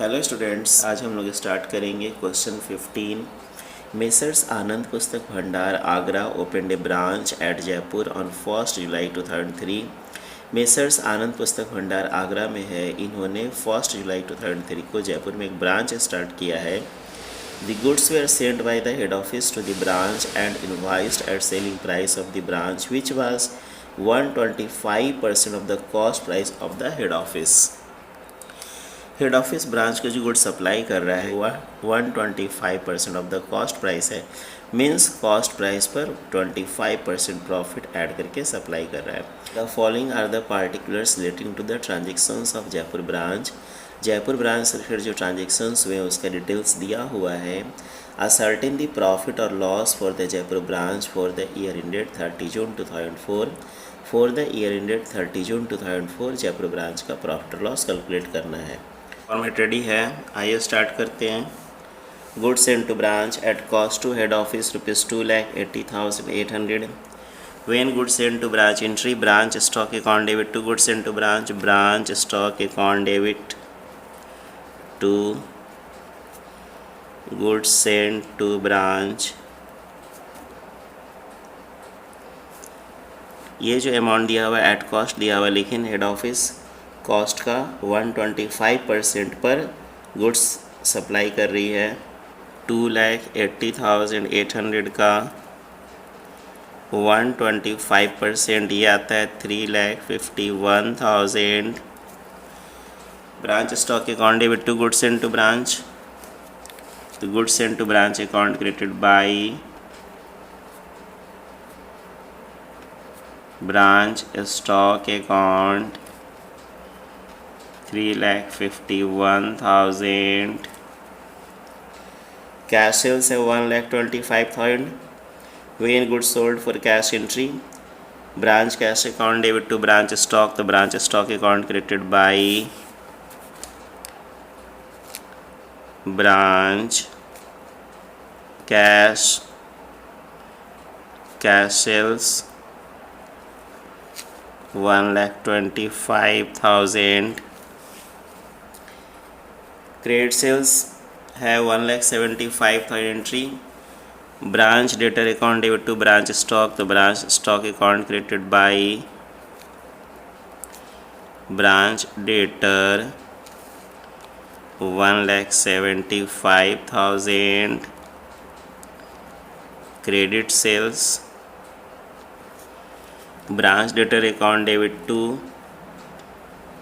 Hello students, आज हम लोग स्टार्ट करेंगे question 15। Messrs Anand Pustak Bhandar Agra opened a branch at Jaipur on 1 July 2003। Messrs Anand Pustak Bhandar Agra में है, इन्होंने 1 जुलाई 2003 को जयपुर में एक ब्रांच स्टार्ट किया है। The goods were sent by the head office to the branch and invoiced at selling price of the branch, which was 125% of the cost price of the head office। Head office branch को जो good supply कर रहा है वह 125% of the cost price है। Means cost price पर 25% profit add करके supply कर रहा है। The following are the particulars relating to the transactions of Jaipur branch. Jaipur branch से फिर जो ट्रांजेक्शन्स हुए उसका डिटेल्स दिया हुआ है। असर्टेन द प्रॉफिट और loss for the Jaipur branch for the year ended 30 June 2004। For the year ended 30 June 2004 Jaipur branch का प्रॉफिट और लॉस कैलकुलेट करना है। फॉर्मेट रेडी है, आइए स्टार्ट करते हैं। Goods sent to branch at cost to head office ₹2,80,800। When goods sent to branch entry branch stock account debit to goods sent to branch stock account debit to goods sent to branch. ये जो amount दिया हुआ है at cost दिया हुआ है, लेकिन head office cost का 125% पर गुड्स सप्लाई कर रही है। 2,80,800 का 125% ये आता है 3,51,000। Branch stock account debit to goods sent to branch, तो goods sent to branch account credited by branch stock account 3,51,000। Cash sales है 1,25,000। When goods sold for cash entry branch cash account debit to branch stock, तो branch stock account credited by branch cash sales 1,25,000। Credit sales है 1,75,000 entry. Branch debtor account debit to branch stock, तो branch stock account credited by branch debtor 1,75,000। Credit sales branch debtor account debit to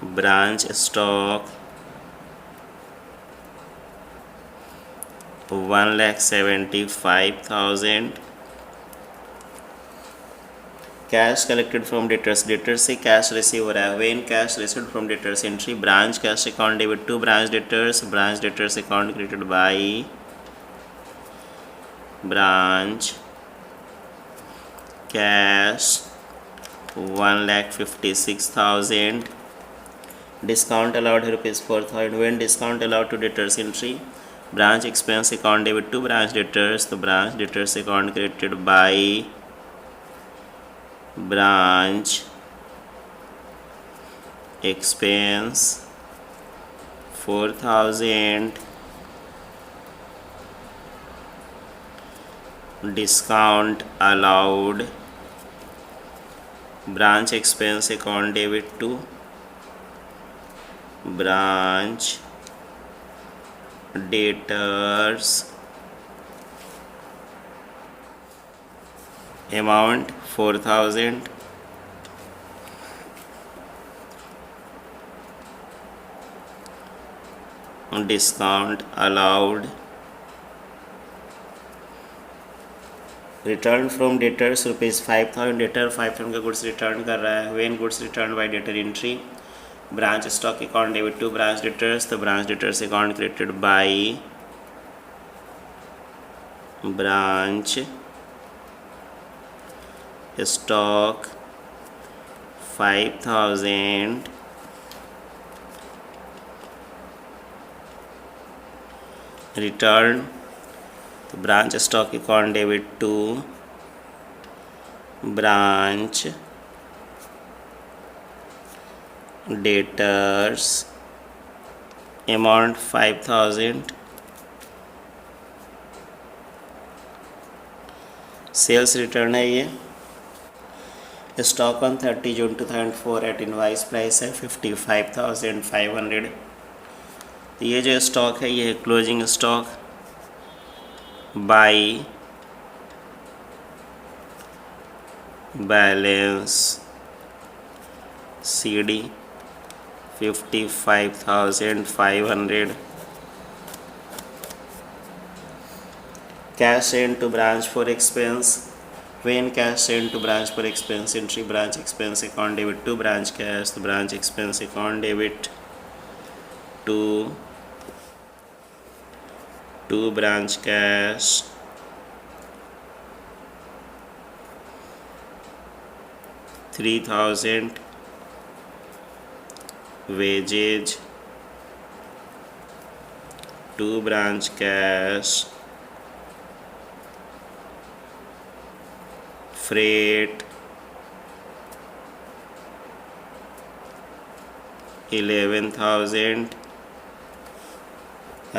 branch stock 1,75,000। Cash collected from debtors, debtors से cash receive हो रहा है। When cash received from debtors entry branch cash account debit to branch debtors account credited by branch cash 1,56,000। Discount allowed है ₹4,000। When discount allowed to debtors entry branch expense account debit to branch debtors, तो branch debtors account credited by branch expense 4,000। Discount allowed branch expense account debit to branch debtors amount 4,000। Discount allowed return from debtors ₹5,000। Debtor 5,000 का goods return कर रहा है। When goods return by debtor entry branch stock account debit to branch debtors, तो branch debtors account credited by branch stock 5,000। Return, तो branch stock account debit to branch debtors amount 5000, sales return है ये। Stock on 30 June 2004 at invoice price है 55,500। तो ये जो stock है ये है closing stock by balance CD 55,500। Cash sent to branch for expense. When cash sent to branch for expense, entry branch expense account debit to branch cash. The branch expense account debit to branch cash. $3,000 wages to branch cash. Freight 11,000।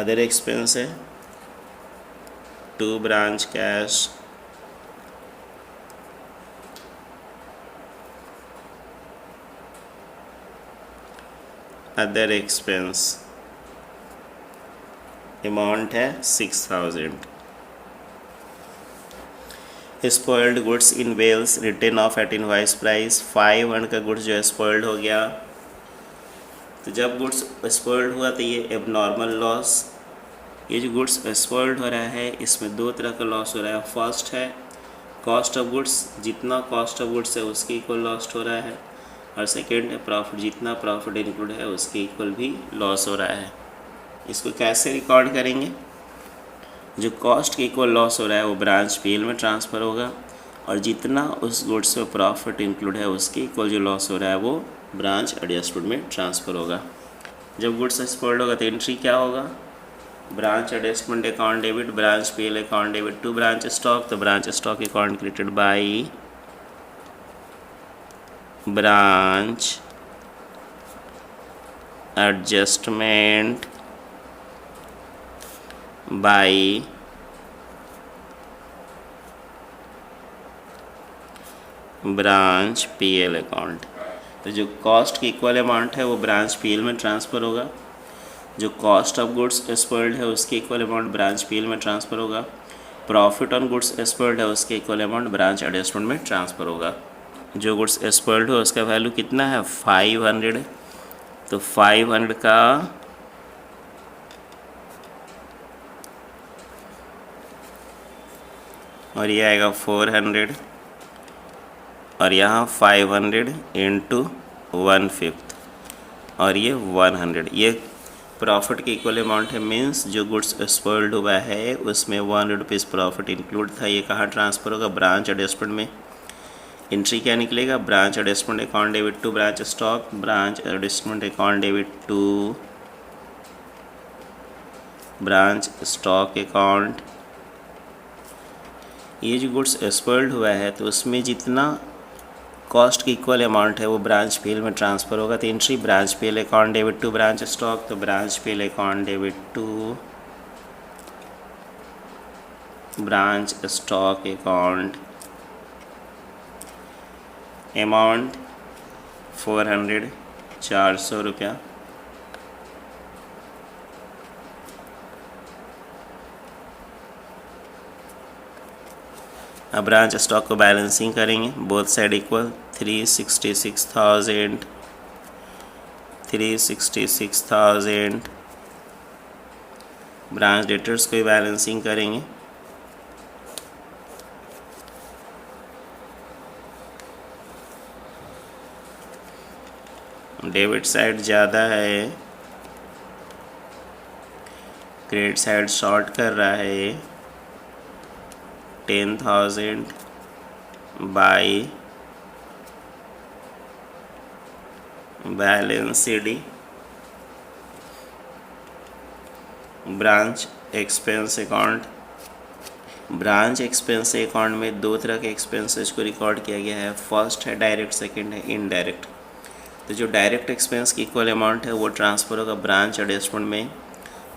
other expense है to branch cash other expense amount है 6,000। Spoiled goods in wells return of at invoice price 500 का goods जो है spoiled हो गया। तो जब goods spoiled हुआ तो ये एबनॉर्मल लॉस। ये जो गुड्स स्पॉइल्ड हो रहा है इसमें दो तरह का लॉस हो रहा है। फर्स्ट है कॉस्ट ऑफ गुड्स, जितना कॉस्ट ऑफ गुड्स है उसके इक्वल लॉस हो रहा है। और सेकेंड है प्रॉफिट, जितना प्रॉफिट इंक्लूड है उसके इक्वल भी लॉस हो रहा है। इसको कैसे रिकॉर्ड करेंगे? जो कॉस्ट के इक्वल लॉस हो रहा है वो ब्रांच PL में ट्रांसफ़र होगा, और जितना उस गुड्स में प्रॉफिट इंक्लूड है उसके इक्वल जो लॉस हो रहा है वो ब्रांच एडजस्टमेंट में ट्रांसफ़र होगा। जब गुड्स स्पॉइल्ड होगा तो एंट्री क्या होगा? Branch adjustment account debit, branch PL account debit to branch stock. तो branch stock account credited by branch adjustment by branch PL account. तो जो कॉस्ट की इक्वल अमाउंट है वो ब्रांच PL में ट्रांसफ़र होगा। जो कॉस्ट ऑफ गुड्स स्पॉइल्ड है उसके इक्वल अमाउंट ब्रांच PL में ट्रांसफ़र होगा। प्रॉफिट ऑन गुड्स स्पॉइल्ड है उसके इक्वल अमाउंट ब्रांच एडजस्टमेंट में ट्रांसफ़र होगा। जो गुड्स स्पॉइल्ड हो उसका वैल्यू कितना है? 500। तो 500 का और ये आएगा 400, और यहाँ 500 इंटू 1/5 और ये 100। ये प्रॉफिट के इक्वल अमाउंट है। मीन्स जो गुड्स स्पॉइल्ड हुआ है उसमें 100 रुपीज़ प्रॉफिट इंक्लूड था। ये कहाँ ट्रांसफ़र होगा? ब्रांच एडजस्टमेंट में। एंट्री क्या निकलेगा? Branch adjustment account debit to branch stock, branch adjustment account debit to branch stock account. ये जो गुड्स स्पॉइल्ड हुआ है तो उसमें जितना कॉस्ट की इक्वल अमाउंट है वो ब्रांच PL में ट्रांसफ़र होगा। तो entry branch PL account debit to branch stock. तो branch PL account debit to branch stock account. Amount 400, 400 रुपया। अब ब्रांच स्टॉक को बैलेंसिंग करेंगे, both side equal. 366,000, 366,000। Branch debtors को बैलेंसिंग करेंगे। डेबिट साइड ज़्यादा है, क्रेडिट साइड शॉर्ट कर रहा है। 10,000 by balance CD। Branch expense account. Branch expense account में दो तरह के एक्सपेंसेस को रिकॉर्ड किया गया है। फर्स्ट है डायरेक्ट, सेकंड है इनडायरेक्ट। तो जो डायरेक्ट एक्सपेंस की इक्वल अमाउंट है वो ट्रांसफ़र होगा ब्रांच एडजस्टमेंट में,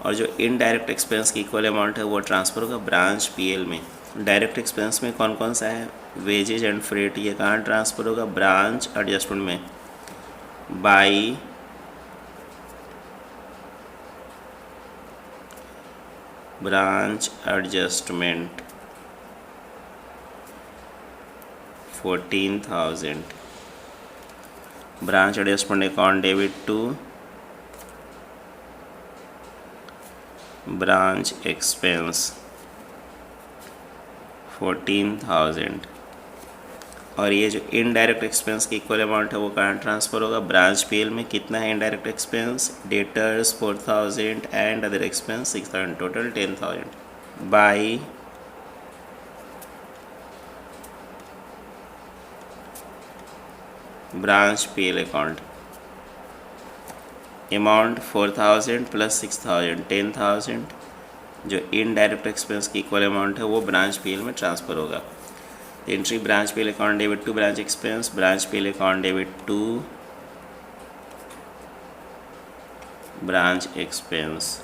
और जो इनडायरेक्ट एक्सपेंस की इक्वल अमाउंट है वो ट्रांसफ़र होगा ब्रांच पीएल में। डायरेक्ट एक्सपेंस में कौन कौन सा है? वेजेज एंड फ्रेट, ये कहाँ ट्रांसफ़र होगा? ब्रांच एडजस्टमेंट में by branch adjustment 14,000। Branch adjustment account debit to branch expense 14,000। और ये जो इनडायरेक्ट एक्सपेंस की इक्वल अमाउंट है वो कहाँ ट्रांसफ़र होगा? ब्रांच पीएल में। कितना है indirect expense? Debtors 4,000 and other expense 6,000, total 10,000 by branch PL account. Amount 4,000 plus 6,000 10,000, जो इनडायरेक्ट एक्सपेंस की इक्वल अमाउंट है वो ब्रांच पीएल में ट्रांसफ़र होगा। Entry branch PL account debit to branch expense, branch PL account debit to branch expense,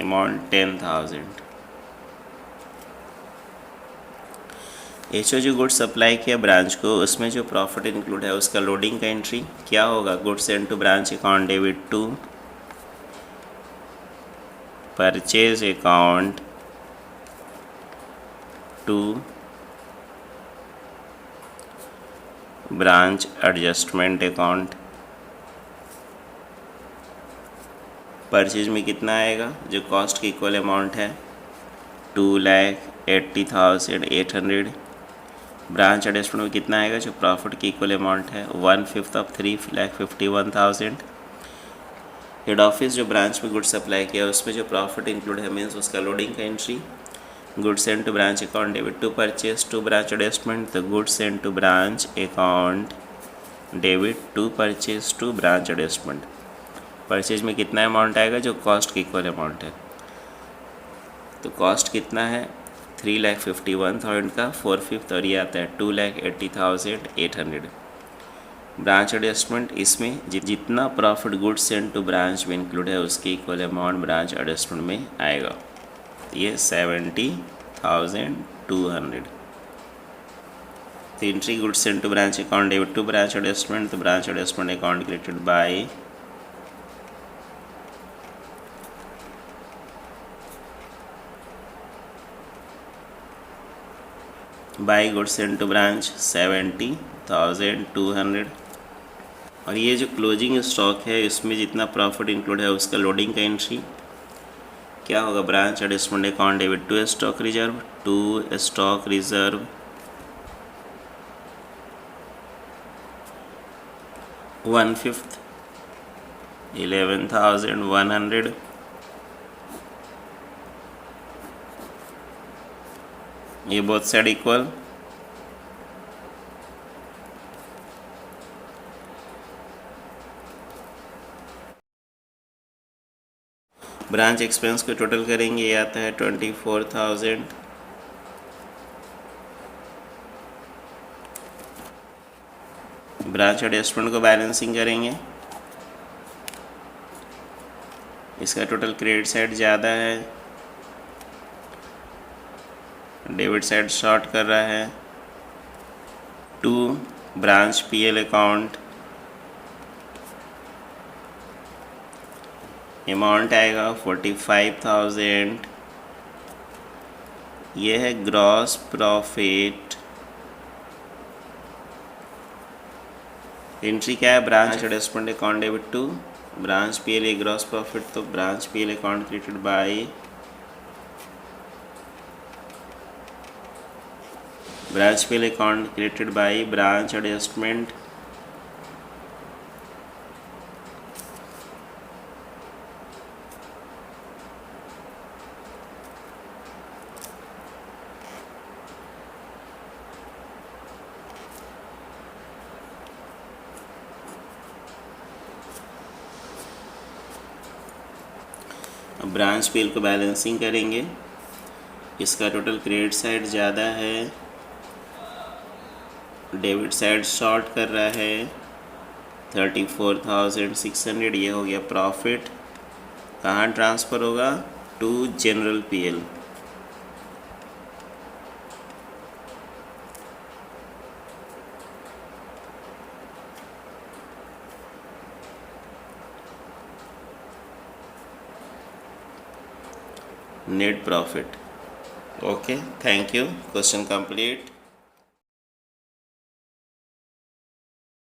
amount 10,000। जो goods supply किया branch को, उसमें जो प्रॉफिट इंक्लूड है उसका लोडिंग का एंट्री क्या होगा? Goods send to branch account debit to purchase account to branch adjustment account. Purchase में कितना आएगा? जो कॉस्ट की इक्वल अमाउंट है 2,80,800। ब्रांच एडजस्टमेंट में कितना आएगा? जो प्रॉफिट की इक्वल अमाउंट है 1/5 ऑफ 3,51,000। हेड ऑफिस जो ब्रांच में गुड्स सप्लाई किया उसमें जो प्रॉफिट इंक्लूड है मीन्स उसका लोडिंग का entry. Goods send to branch account debit to purchase to branch adjustment, तो goods send to branch account debit to purchase to branch adjustment. Purchase में कितना अमाउंट आएगा? जो कॉस्ट की इक्वल अमाउंट है। तो कॉस्ट कितना है? 3,51,000 का 4/5, और ये आता है 2,80,800। ब्रांच एडजस्टमेंट, इसमें जितना profit goods send to branch में इंक्लूड है उसकी इक्वल अमाउंट ब्रांच एडजस्टमेंट में आएगा। तो ये 70,200। तो entry goods send to branch account debit to branch adjustment, तो branch adjustment account credited by goods send to branch 70,200। और ये जो क्लोजिंग स्टॉक है इसमें जितना प्रॉफिट इंक्लूड है उसका लोडिंग का एंट्री क्या होगा? Branch adjustment account debit to stock reserve 1/5 11,100। ये both side equal. Branch expense को टोटल करेंगे, ये आता है 24,000। ब्रांच एडजस्टमेंट को बैलेंसिंग करेंगे, इसका टोटल क्रेडिट साइड ज़्यादा है, डेबिट साइड शॉर्ट कर रहा है। To branch PL account, amount आएगा 45,000। ये है ग्रॉस प्रॉफिट। एंट्री क्या है? Branch adjustment account debit to branch PL gross profit, तो branch PL account credited by branch PL account credited by branch adjustment. Branch PL को balancing करेंगे, इसका total credit side ज़्यादा है, डेबिट साइड शॉर्ट कर रहा है 34,600, ये हो गया प्रॉफिट। कहाँ ट्रांसफ़र होगा? To general PL. Net profit. Okay, thank you. Question complete.